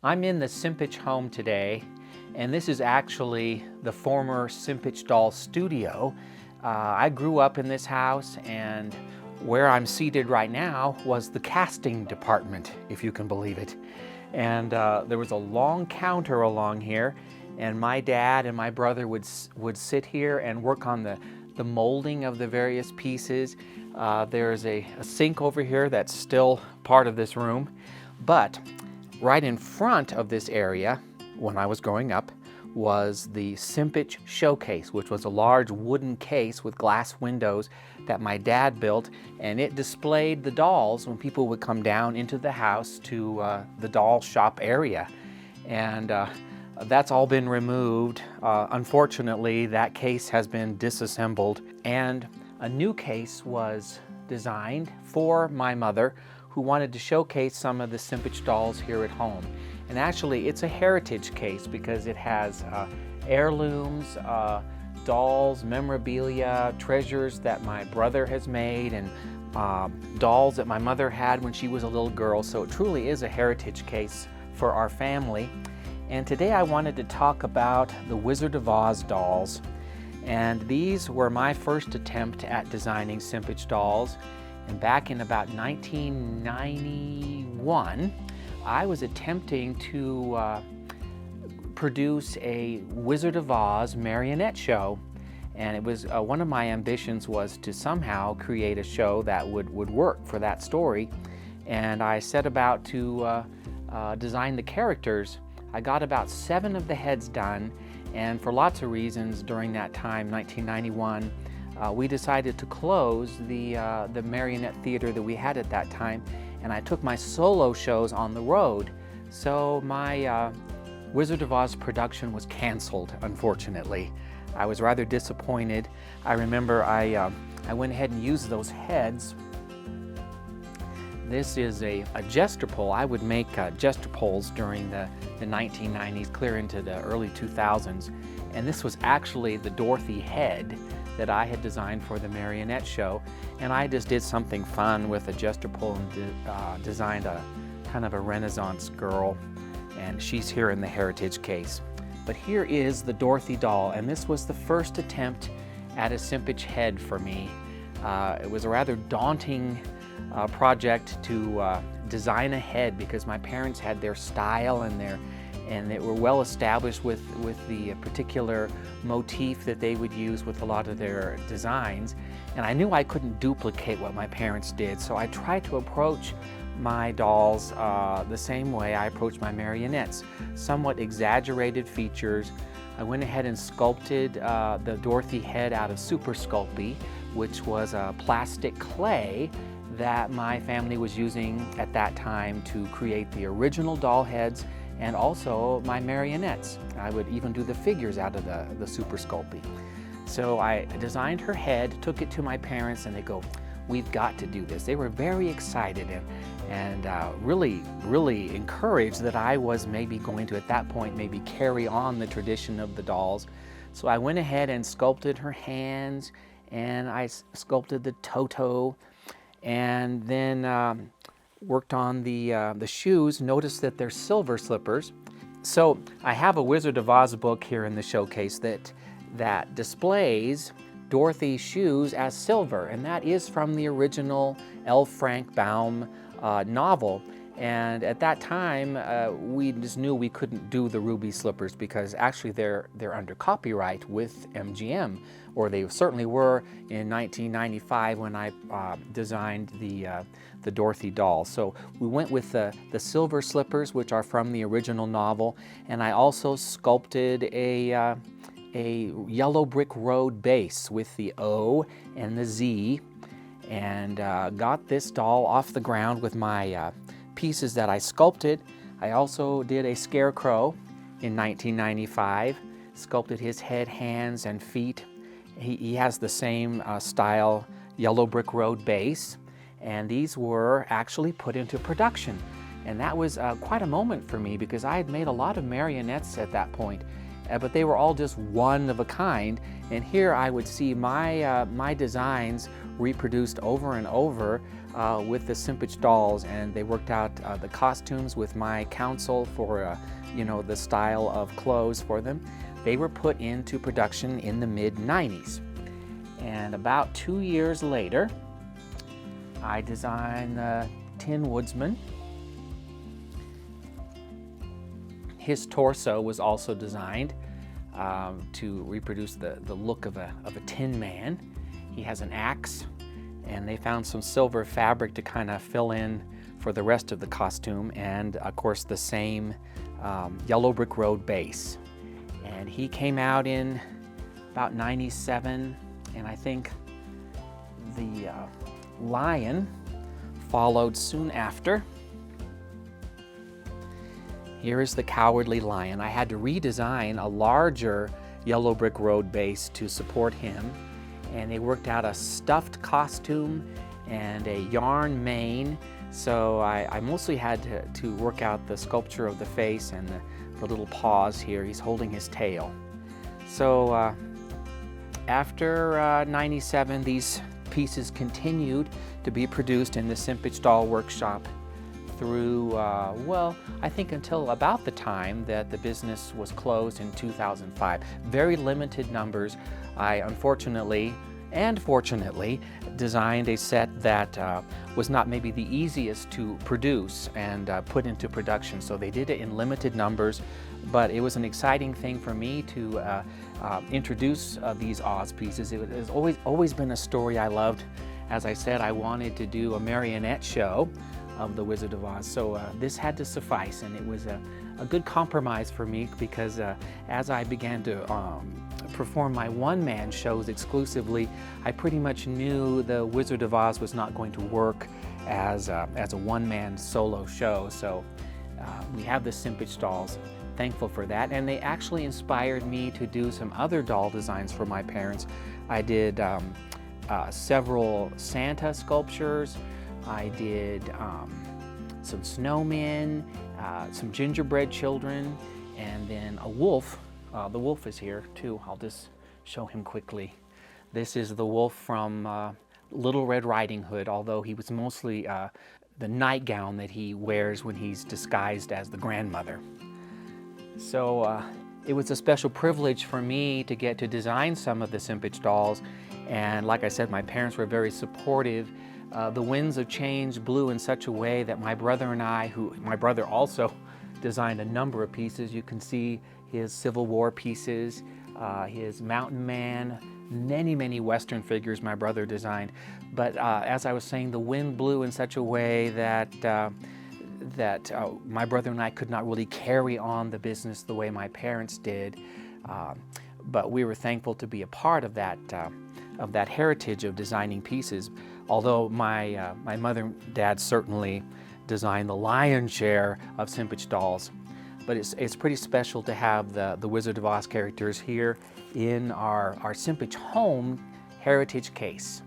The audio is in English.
I'm in the Simpich home today, and this is actually the former Simpich Doll studio. I grew up in this house, and where I'm seated right now was the casting department, if you can believe it. And there was a long counter along here, and my dad and my brother would sit here and work on the molding of the various pieces. There's a sink over here that's still part of this room, but right in front of this area, when I was growing up, was the Simpich showcase, which was a large wooden case with glass windows that my dad built, and it displayed the dolls when people would come down into the house to the doll shop area. And that's all been removed. Unfortunately, that case has been disassembled, and a new case was designed for my mother, who wanted to showcase some of the Simpich dolls here at home. And actually, it's a heritage case because it has heirlooms, dolls, memorabilia, treasures that my brother has made, and dolls that my mother had when she was a little girl. So it truly is a heritage case for our family. And today I wanted to talk about the Wizard of Oz dolls. And these were my first attempt at designing Simpich dolls. And back in about 1991, I was attempting to produce a Wizard of Oz marionette show. And it was one of my ambitions was to somehow create a show that would work for that story. And I set about to design the characters. I got about 7 of the heads done, and for lots of reasons during that time, 1991, we decided to close the marionette theater that we had at that time, and I took my solo shows on the road. So my Wizard of Oz production was canceled, unfortunately. I was rather disappointed. I remember I went ahead and used those heads. This is a jester pole. I would make jester poles during the 1990s, clear into the early 2000s, and this was actually the Dorothy Head that I had designed for the marionette show, and I just did something fun with a jester pole and designed a kind of a Renaissance girl, and she's here in the heritage case. But here is the Dorothy doll, and this was the first attempt at a Simpich head for me. It was a rather daunting project to design a head because my parents had their style and they were well established with the particular motif that they would use with a lot of their designs. And I knew I couldn't duplicate what my parents did, so I tried to approach my dolls the same way I approached my marionettes. Somewhat exaggerated features. I went ahead and sculpted the Dorothy head out of Super Sculpey, which was a plastic clay that my family was using at that time to create the original doll heads and also my marionettes. I would even do the figures out of the Super Sculpey. So I designed her head, took it to my parents, and they go, "We've got to do this." They were very excited and really encouraged that I was maybe going to, at that point, maybe carry on the tradition of the dolls. So I went ahead and sculpted her hands, and I sculpted the Toto, and then worked on the shoes. Notice that they're silver slippers. So I have a Wizard of Oz book here in the showcase that displays Dorothy's shoes as silver, and that is from the original L. Frank Baum novel. And at that time, we just knew we couldn't do the ruby slippers because actually they're under copyright with MGM, or they certainly were in 1995 when I designed the Dorothy doll. So we went with the silver slippers, which are from the original novel, and I also sculpted a yellow brick road base with the O and the Z, and got this doll off the ground with my pieces that I sculpted. I also did a Scarecrow in 1995, sculpted his head, hands, and feet. He has the same style yellow brick road base, and these were actually put into production. And that was quite a moment for me because I had made a lot of marionettes at that point, but they were all just one of a kind. And here I would see my designs reproduced over and over with the Simpich dolls, and they worked out the costumes with my counsel for you know, the style of clothes for them. They were put into production in the mid-90s. And about 2 years later, I designed the Tin Woodsman. His torso was also designed to reproduce the look of a tin man. He has an axe, and they found some silver fabric to kind of fill in for the rest of the costume, and of course the same yellow brick road base. And he came out in about 97, and I think the lion followed soon after. Here is the Cowardly Lion. I had to redesign a larger yellow brick road base to support him, and they worked out a stuffed costume and a yarn mane. So I mostly had to work out the sculpture of the face and the little paws here. He's holding his tail. So after 97, these pieces continued to be produced in the Simpich Doll Workshop through, well, I think until about the time that the business was closed in 2005. Very limited numbers. I unfortunately and fortunately designed a set that was not maybe the easiest to produce and put into production. So they did it in limited numbers, but it was an exciting thing for me to introduce these Oz pieces. It has always been a story I loved. As I said, I wanted to do a marionette show of the Wizard of Oz, so this had to suffice, and it was a good compromise for me, because as I began to perform my one-man shows exclusively, I pretty much knew the Wizard of Oz was not going to work as a one-man solo show. So we have the Simpich dolls. Thankful for that, and they actually inspired me to do some other doll designs for my parents. I did several Santa sculptures. I did some snowmen, some gingerbread children, and then a wolf. The wolf is here too. I'll just show him quickly. This is the wolf from Little Red Riding Hood, although he was mostly the nightgown that he wears when he's disguised as the grandmother. So it was a special privilege for me to get to design some of the Simpich dolls, and like I said, my parents were very supportive. The winds of change blew in such a way that my brother and I, my brother also designed a number of pieces. You can see his Civil War pieces, his Mountain Man, many Western figures my brother designed. But as I was saying, the wind blew in such a way that my brother and I could not really carry on the business the way my parents did. But we were thankful to be a part of that heritage of designing pieces. Although my mother and dad certainly designed the lion's share of Simpich dolls. But it's pretty special to have the Wizard of Oz characters here in our Simpich home heritage case.